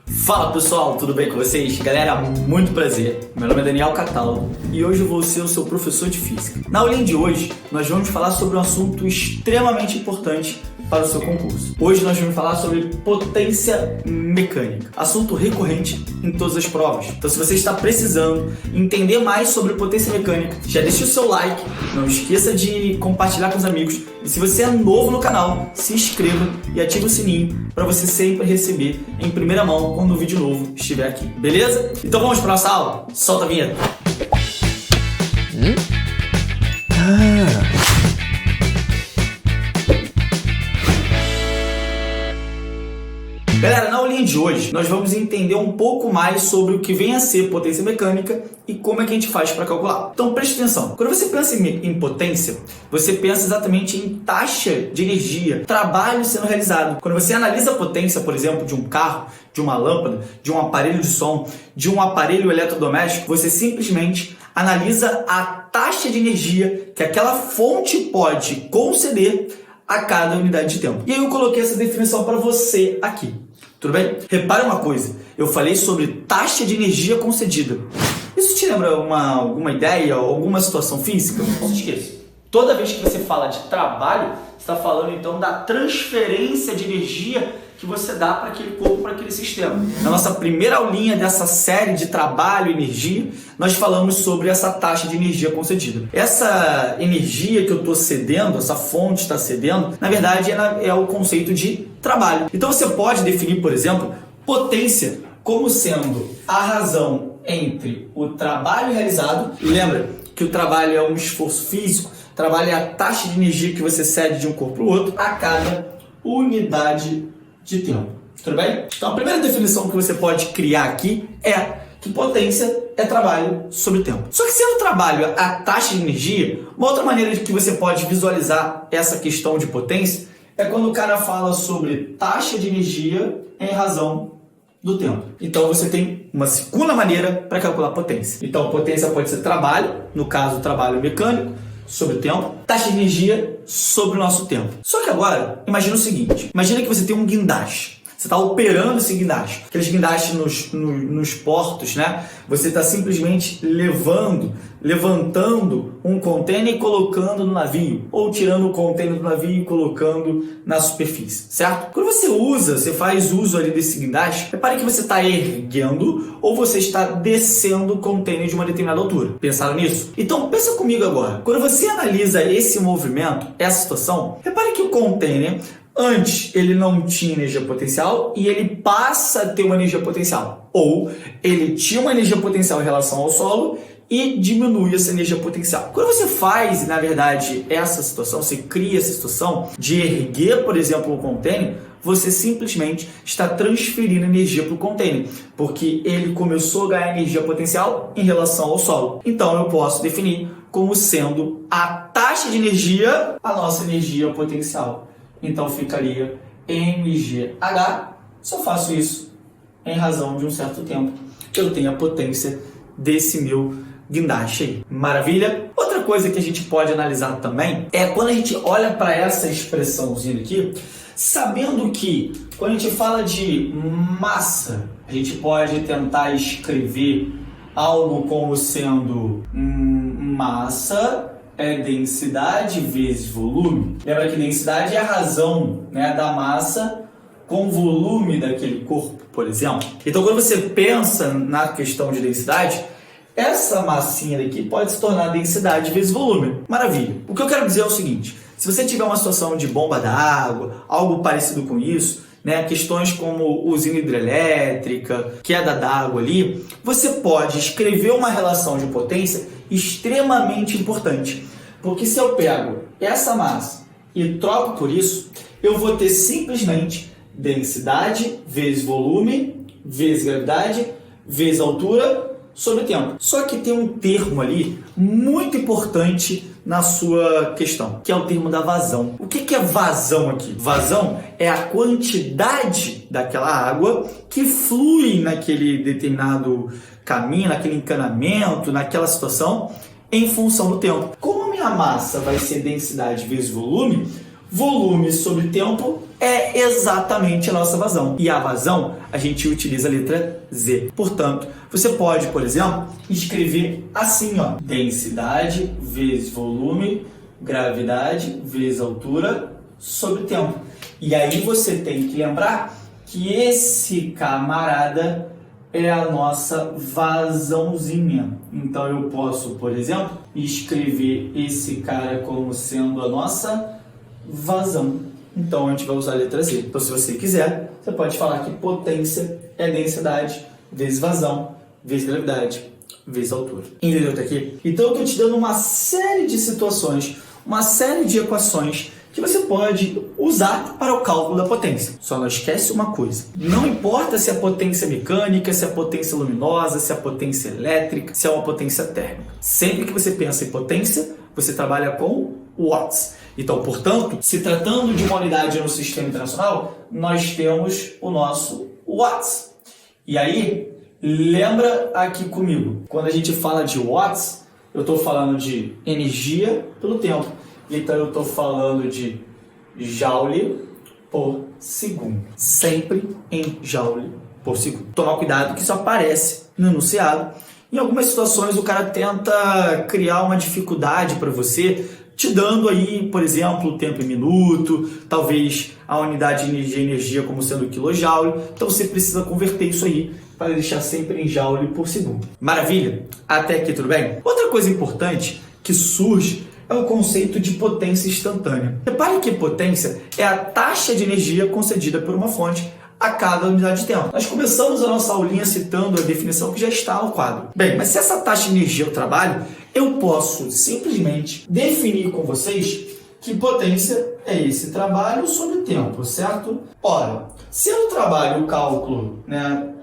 Fala pessoal, tudo bem com vocês? Galera, muito prazer. Meu nome é Daniel Cataldo e hoje eu vou ser o seu professor de física. Na aulinha de hoje, nós vamos falar sobre um assunto extremamente importante para o seu concurso. Hoje nós vamos falar sobre potência mecânica, assunto recorrente em todas as provas. Então, se você está precisando entender mais sobre potência mecânica, já deixe o seu like, não esqueça de compartilhar com os amigos e se você é novo no canal, se inscreva e ative o sininho para você sempre receber em primeira mão quando o vídeo novo estiver aqui, beleza? Então vamos para a nossa aula? Solta a vinheta! Galera, na aulinha de hoje, nós vamos entender um pouco mais sobre o que vem a ser potência mecânica e como é que a gente faz para calcular. Então preste atenção, quando você pensa em potência, você pensa exatamente em taxa de energia, trabalho sendo realizado. Quando você analisa a potência, por exemplo, de um carro, de uma lâmpada, de um aparelho de som, de um aparelho eletrodoméstico, você simplesmente analisa a taxa de energia que aquela fonte pode conceder a cada unidade de tempo. E aí eu coloquei essa definição para você aqui. Tudo bem? Repara uma coisa, eu falei sobre taxa de energia concedida. Isso te lembra alguma ideia ou alguma situação física? Não se esqueça. Toda vez que você fala de trabalho, você está falando então da transferência de energia que você dá para aquele corpo, para aquele sistema. Na nossa primeira aulinha dessa série de trabalho e energia, nós falamos sobre essa taxa de energia concedida. Essa energia que eu estou cedendo, essa fonte está cedendo, na verdade é o conceito de trabalho. Então você pode definir, por exemplo, potência como sendo a razão entre o trabalho realizado, e lembra que o trabalho é um esforço físico, trabalho é a taxa de energia que você cede de um corpo para o outro a cada unidade de tempo. Tudo bem? Então a primeira definição que você pode criar aqui é que potência é trabalho sobre tempo. Só que sendo trabalho a taxa de energia, uma outra maneira de que você pode visualizar essa questão de potência é quando o cara fala sobre taxa de energia em razão do tempo. Então você tem uma segunda maneira para calcular potência. Então potência pode ser trabalho, no caso trabalho mecânico, sobre o tempo, taxa de energia sobre o nosso tempo. Só que agora, imagina o seguinte, imagina que você tem um guindaste. Você está operando esse guindaste. Aqueles guindastes nos portos, né? Você está simplesmente levantando um contêiner e colocando no navio. Ou tirando o contêiner do navio e colocando na superfície, certo? Quando você faz uso ali desse guindaste, repare que você está erguendo ou você está descendo o contêiner de uma determinada altura. Pensaram nisso? Então, pensa comigo agora. Quando você analisa esse movimento, essa situação, repare que o contêiner antes ele não tinha energia potencial e ele passa a ter uma energia potencial. Ou ele tinha uma energia potencial em relação ao solo e diminui essa energia potencial. Quando você faz, na verdade, essa situação, você cria essa situação de erguer, por exemplo, um contêiner, você simplesmente está transferindo energia para o contêiner, porque ele começou a ganhar energia potencial em relação ao solo. Então eu posso definir como sendo a taxa de energia a nossa energia potencial. Então ficaria mgh, se eu faço isso em razão de um certo tempo, eu tenho a potência desse meu guindaste aí. Maravilha? Outra coisa que a gente pode analisar também é quando a gente olha para essa expressãozinha aqui, sabendo que quando a gente fala de massa, a gente pode tentar escrever algo como sendo massa é densidade vezes volume. Lembra que densidade é a razão, né, da massa com volume daquele corpo, por exemplo. Então, quando você pensa na questão de densidade, essa massinha daqui pode se tornar densidade vezes volume. Maravilha. O que eu quero dizer é o seguinte, se você tiver uma situação de bomba d'água, algo parecido com isso, né, questões como usina hidrelétrica, queda d'água ali, você pode escrever uma relação de potência extremamente importante. Porque se eu pego essa massa e troco por isso, eu vou ter simplesmente densidade vezes volume, vezes gravidade, vezes altura sobre tempo. Só que tem um termo ali muito importante na sua questão, que é o termo da vazão. O que é vazão aqui? Vazão é a quantidade daquela água que flui naquele determinado caminho, naquele encanamento, naquela situação, em função do tempo. Como a minha massa vai ser densidade vezes volume, volume sobre tempo é exatamente a nossa vazão. E a vazão, a gente utiliza a letra Z. Portanto, você pode, por exemplo, escrever assim, ó. Densidade vezes volume, gravidade vezes altura sobre tempo. E aí você tem que lembrar que esse camarada é a nossa vazãozinha. Então eu posso, por exemplo, escrever esse cara como sendo a nossa vazão. Então a gente vai usar a letra Z. Então se você quiser, você pode falar que potência é densidade vezes vazão vezes gravidade vezes altura. Entendeu até aqui? Então eu estou te dando uma série de situações, uma série de equações que você pode usar para o cálculo da potência. Só não esquece uma coisa. Não importa se é potência mecânica, se é potência luminosa, se é potência elétrica, se é uma potência térmica. Sempre que você pensa em potência, você trabalha com watts. Então, portanto, se tratando de uma unidade no sistema internacional, nós temos o nosso watts. E aí, lembra aqui comigo, quando a gente fala de watts, eu estou falando de energia pelo tempo. Então eu estou falando de joule por segundo. Sempre em joule por segundo. Tomar cuidado que isso aparece no enunciado. Em algumas situações o cara tenta criar uma dificuldade para você, te dando aí, por exemplo, o tempo em minuto, talvez a unidade de energia como sendo quilojoule. Então você precisa converter isso aí para deixar sempre em joule por segundo. Maravilha? Até aqui tudo bem? Outra coisa importante que surge é o conceito de potência instantânea. Repare que potência é a taxa de energia concedida por uma fonte a cada unidade de tempo. Nós começamos a nossa aulinha citando a definição que já está no quadro. Bem, mas se essa taxa de energia eu trabalho, eu posso simplesmente definir com vocês que potência é esse trabalho sobre tempo, certo? Ora, se eu trabalho o cálculo,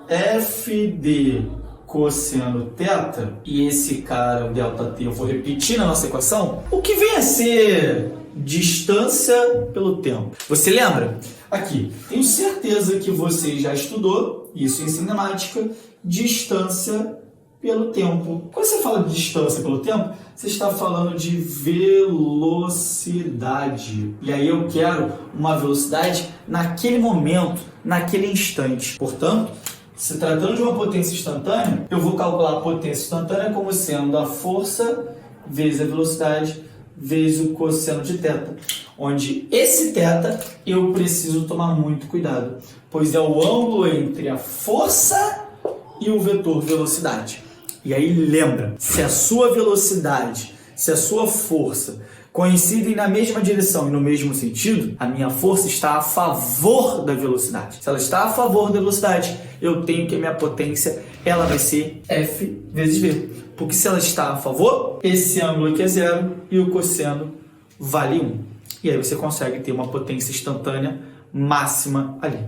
F de cosseno θ, e esse cara, o ΔT, eu vou repetir na nossa equação, o que vem a ser distância pelo tempo? Você lembra? Aqui, tenho certeza que você já estudou isso em cinemática, distância pelo tempo. Quando você fala de distância pelo tempo, você está falando de velocidade. E aí eu quero uma velocidade naquele momento, naquele instante. Portanto, se tratando de uma potência instantânea, eu vou calcular a potência instantânea como sendo a força vezes a velocidade vezes o cosseno de θ, onde esse θ eu preciso tomar muito cuidado, pois é o ângulo entre a força e o vetor velocidade. E aí lembra, se a sua velocidade, se a sua força coincidem na mesma direção e no mesmo sentido, a minha força está a favor da velocidade. Se ela está a favor da velocidade, eu tenho que a minha potência ela vai ser F vezes V. Porque se ela está a favor, esse ângulo aqui é 0 e o cosseno vale 1. E aí você consegue ter uma potência instantânea máxima ali.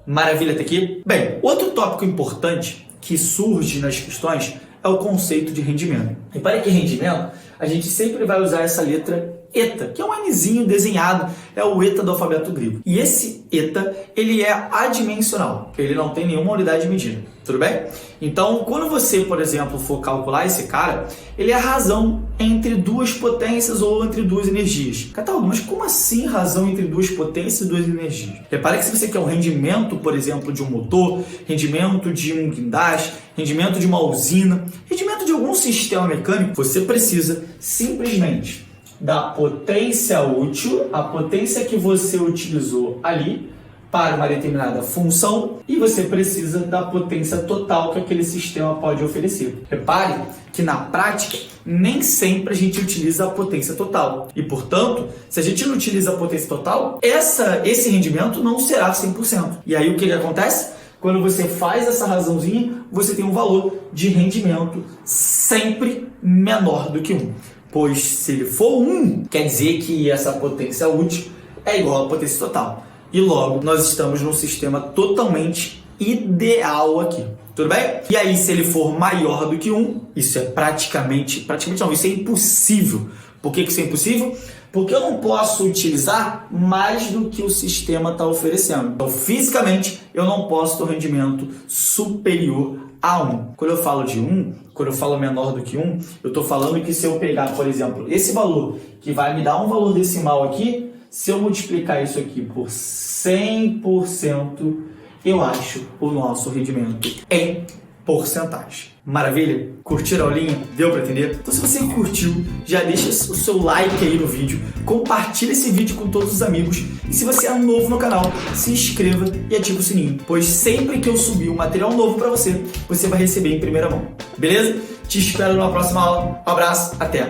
Maravilha até aqui? Bem, outro tópico importante que surge nas questões é o conceito de rendimento. Repare que rendimento, a gente sempre vai usar essa letra eta, que é um Nzinho desenhado, é o eta do alfabeto grego. E esse eta, ele é adimensional, ele não tem nenhuma unidade de medida, tudo bem? Então, quando você, por exemplo, for calcular esse cara, ele é a razão entre duas potências ou entre duas energias. Catálogo, mas como assim razão entre duas potências e duas energias? Repare que se você quer o rendimento, por exemplo, de um motor, rendimento de um guindaste, rendimento de uma usina, rendimento de algum sistema mecânico, você precisa simplesmente da potência útil, a potência que você utilizou ali para uma determinada função, e você precisa da potência total que aquele sistema pode oferecer. Repare que na prática nem sempre a gente utiliza a potência total. E, portanto, se a gente não utiliza a potência total, esse rendimento não será 100%. E aí o que acontece? Quando você faz essa razãozinha, você tem um valor de rendimento sempre menor do que 1. Pois se ele for 1, quer dizer que essa potência útil é igual à potência total. E logo, nós estamos num sistema totalmente ideal aqui. Tudo bem? E aí, se ele for maior do que 1, isso é praticamente não, isso é impossível. Por que isso é impossível? Porque eu não posso utilizar mais do que o sistema está oferecendo. Então, fisicamente, eu não posso ter um rendimento superior a 1. Quando eu falo de 1, quando eu falo menor do que 1, eu estou falando que se eu pegar, por exemplo, esse valor, que vai me dar um valor decimal aqui, Se eu multiplicar isso aqui por 100%, eu acho o nosso rendimento em porcentagem. Maravilha? Curtiram a aulinha? Deu para entender? Então se você curtiu, já deixa o seu like aí no vídeo, compartilha esse vídeo com todos os amigos e se você é novo no canal, se inscreva e ative o sininho, pois sempre que eu subir um material novo para você, você vai receber em primeira mão. Beleza? Te espero na próxima aula. Um abraço, até!